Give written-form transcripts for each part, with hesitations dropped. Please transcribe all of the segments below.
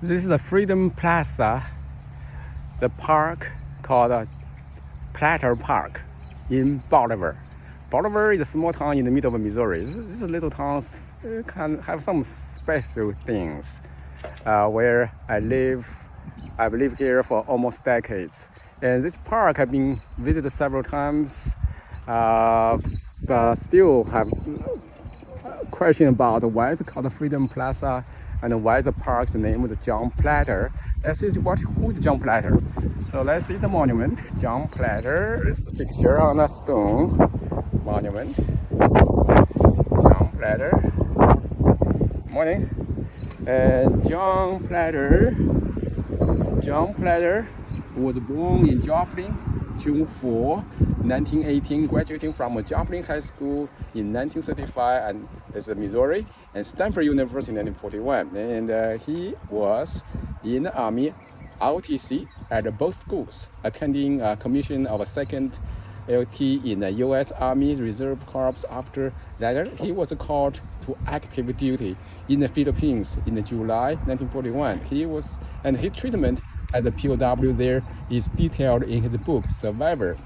This is the Freedom Plaza, the park called Platter Park in Bolivar. Bolivar is a small town in the middle of Missouri. This little towns can have some special things. Where I live, I've lived here for almost decades. And this park I've been visited several times, but still have question about why it's called Freedom Plaza and why the park's name is John Platter. Let's see who is John Platter. So let's see the monument. John Platter is the picture on a stone monument. John Platter. Morning. John Platter was born in Joplin, June 4, 1918, graduating from Joplin High School in 1935 and is Missouri, and Stanford University in 1941. And he was in the Army ROTC at both schools, attending a commission of a second LT in the U.S. Army Reserve Corps. After that, he was called to active duty in the Philippines in July 1941. His treatment as a POW there is detailed in his book, Survivor.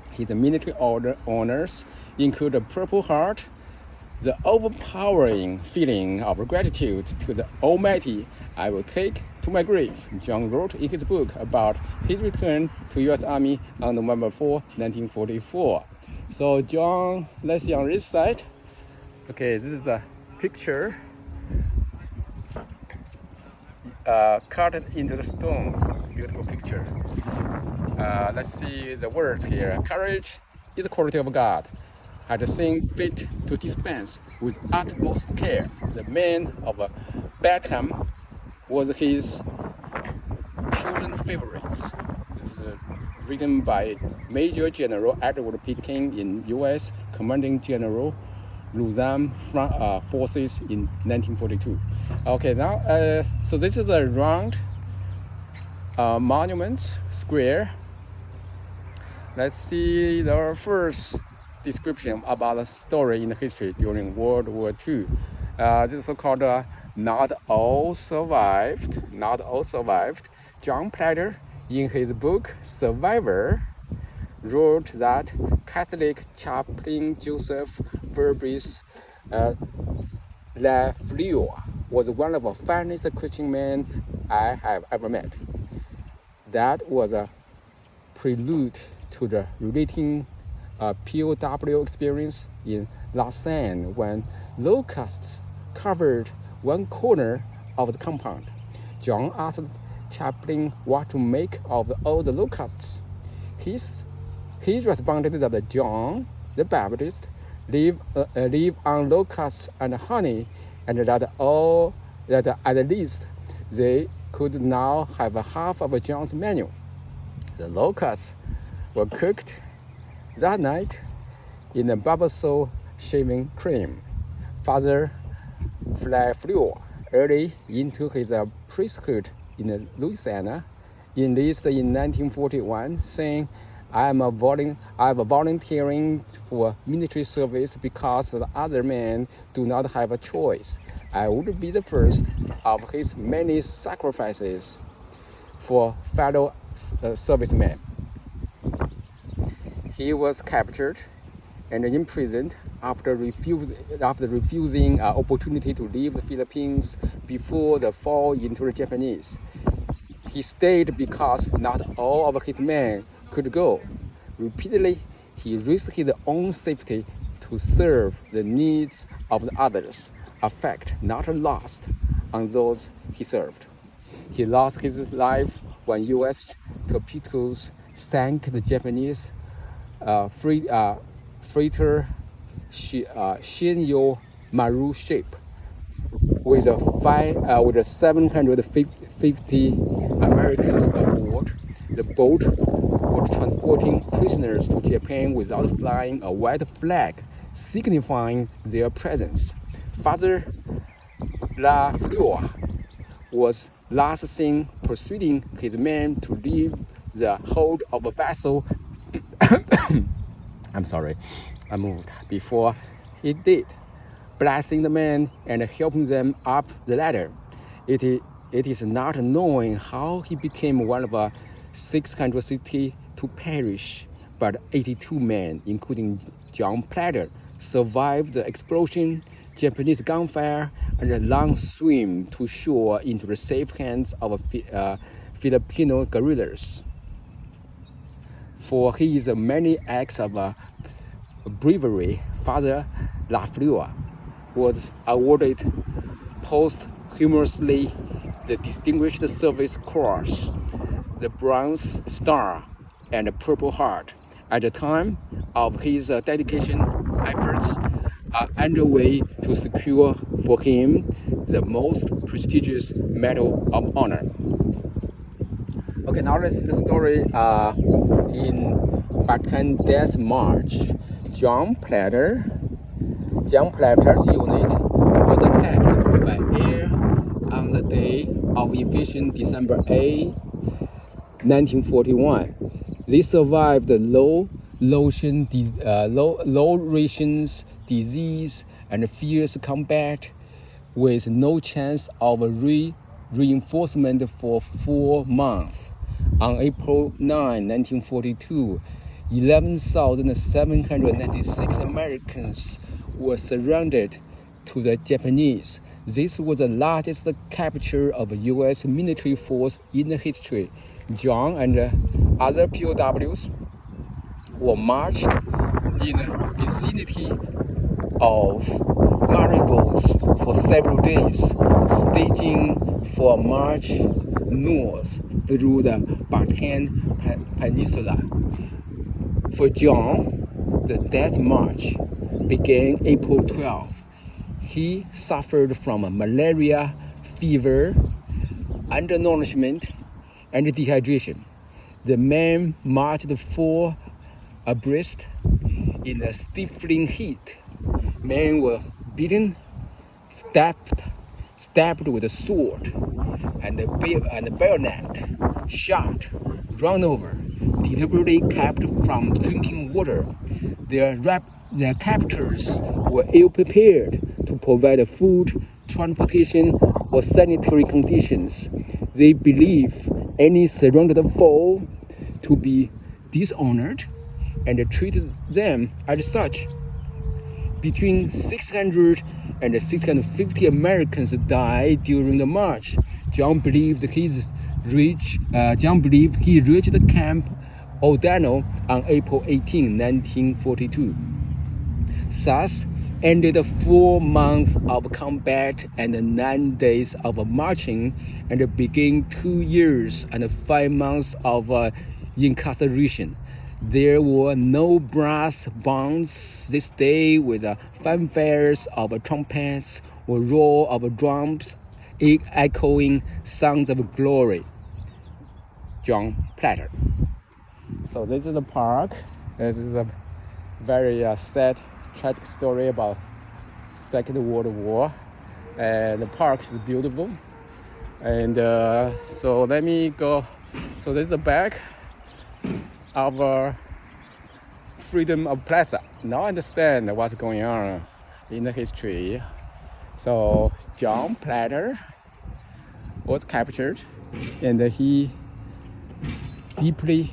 His military honors include a Purple Heart, the overpowering feeling of gratitude to the Almighty I will take to my grave. John wrote in his book about his return to U.S. Army on November 4, 1944. So John, let's see on this side. Okay, this is the picture cut into the stone. Beautiful picture. Let's see the words here. Courage is the quality of God, had the same fit to dispense with utmost care. The man of Batham was his children's favorites. This is written by Major General Edward Pitkin in U.S. Commanding General Luzon forces in 1942. Okay, now so this is a round monument square. Let's see the first description about the story in the history during World War II. This is so-called Not All Survived. Not All Survived. John Platter, in his book Survivor, wrote that Catholic chaplain Joseph Burbis Lafleur was one of the finest Christian men I have ever met. That was a prelude to the relating POW experience in Lausanne when locusts covered one corner of the compound. John asked chaplain what to make of all the locusts. He responded that John the Baptist live on locusts and honey, and that at least they could now have half of John's menu. The locusts were cooked that night in a barbasol shaving cream. Father Lafleur, early into his priesthood in Louisiana, enlisted in 1941, saying, I am volunteering for military service because the other men do not have a choice. I would be the first of his many sacrifices for fellow servicemen. He was captured and imprisoned after refusing an opportunity to leave the Philippines before the fall into the Japanese. He stayed because not all of his men could go. Repeatedly, he risked his own safety to serve the needs of the others, a fact not lost on those he served. He lost his life when U.S. torpedoes sank the Japanese freighter Shinyo Maru ship with 750 Americans aboard. The boat was transporting prisoners to Japan without flying a white flag, signifying their presence. Father Lafleur was last seen persuading his men to leave the hold of a vessel. I'm sorry, I moved. Before he did, blessing the men and helping them up the ladder. It it is not known how he became one of 662 parish, but 82 men, including John Platter, survived the explosion, Japanese gunfire, and a long swim to shore into the safe hands of Filipino guerrillas. For his many acts of bravery, Father Lafleur was awarded posthumously the Distinguished Service Cross, the Bronze Star, and the Purple Heart. At the time of his dedication, efforts are underway to secure for him the most prestigious Medal of Honor. Okay, now let's see the story in Balkan Death March. John Platter's unit was attacked by air on the day of invasion, December 8, 1941. They survived the low rations, disease, and fierce combat with no chance of reinforcement for 4 months. On April 9, 1942, 11,796 Americans were surrendered to the Japanese. This was the largest capture of a U.S. military force in history. John and other POWs were marched in the vicinity of Mariupol for several days, staging for a march north through the Balkan Peninsula. For John, the death march began April 12. He suffered from malaria, fever, undernourishment, and dehydration. The men marched 4 abreast in the stifling heat. Men were beaten, stabbed with a sword and a bayonet, shot, run over, deliberately kept from drinking water. Their captors were ill-prepared to provide food, transportation, or sanitary conditions. They believed any surrendered foe to be dishonored and treated them as such. Between 600 and 650 Americans died during the march. John believed he reached Camp O'Donnell on April 18, 1942. Thus ended 4 months of combat and 9 days of marching, and began 2 years and 5 months of incarceration. There were no brass bands this day with fanfares of trumpets or roar of drums echoing sounds of glory. John Platter. So this is the park. This is a very sad, tragic story about Second World War. And the park is beautiful. And so let me go. So this is the back of Freedom of Plaza. Now I understand what's going on in the history. So John Platter was captured, and he deeply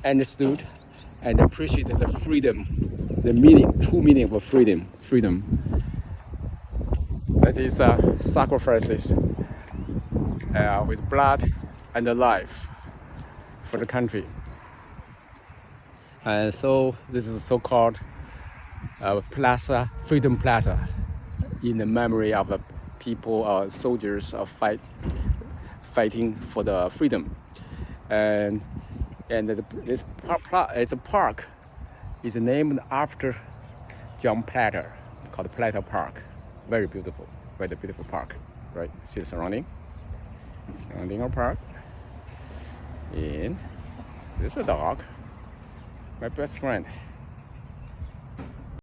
understood and appreciated the freedom, the true meaning of freedom. That is sacrifices with blood and life for the country. And so this is so-called Plaza, Freedom Plaza, in the memory of the people, soldiers fighting for the freedom. And this it's a park is named after John Platter, called Platter Park. Very beautiful park, right? See the surrounding our park. And this is a dog, my best friend.